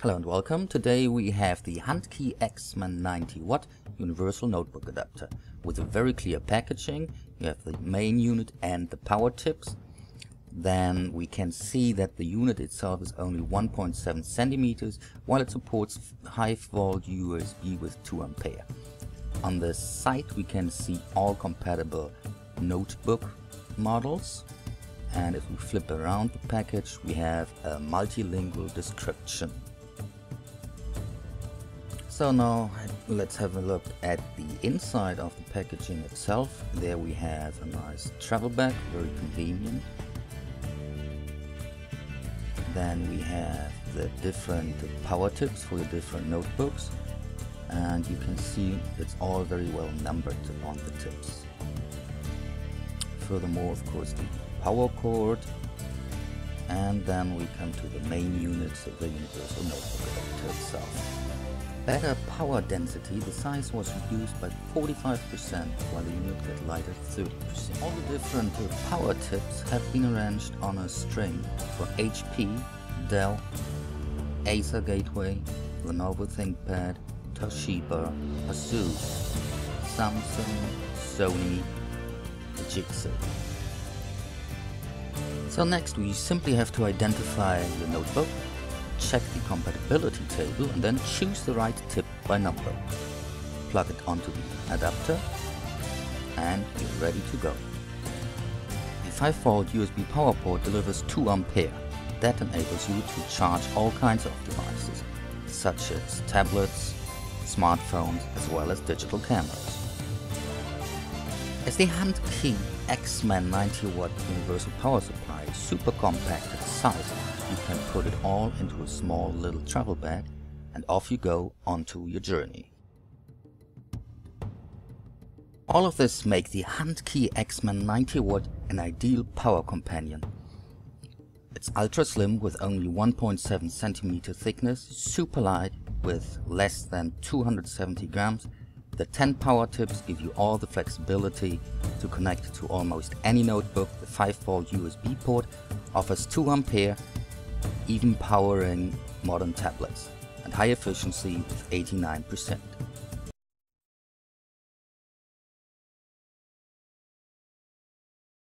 Hello and welcome. Today we have the Huntkey X-Man 90W Universal Notebook Adapter with a very clear packaging. You have the main unit and the power tips. Then we can see that the unit itself is only 1.7 centimeters, while it supports 5V USB with 2 ampere. On the side we can see all compatible notebook models. And if we flip around the package, we have a multilingual description. So now let's have a look at the inside of the packaging itself. There we have a nice travel bag, very convenient. Then we have the different power tips for the different notebooks. And you can see it's all very well numbered on the tips. Furthermore, of course, the power cord. And then we come to the main units of the Universal Notebook Adapter itself. Better power density, the size was reduced by 45%, while the unit got lighter 30%. All the different power tips have been arranged on a string for HP, Dell, Acer Gateway, Lenovo ThinkPad, Toshiba, Asus, Samsung, Sony, Jigsaw. So next we simply have to identify the notebook, check the compatibility table and then choose the right tip by number. Plug it onto the adapter and you're ready to go. The 5V USB power port delivers 2 ampere. That enables you to charge all kinds of devices, such as tablets, smartphones, as well as digital cameras. As the Huntkey X-Man 90W Universal Power Supply is super compact in size, you can put it all into a small little travel bag and off you go onto your journey. All of this make the Huntkey X-Man 90W an ideal power companion. It's ultra slim with only 1.7 cm thickness, super light with less than 270 grams. The 10 power tips give you all the flexibility to connect to almost any notebook. The 5V USB port offers 2 ampere, even powering modern tablets, and high efficiency with 89%.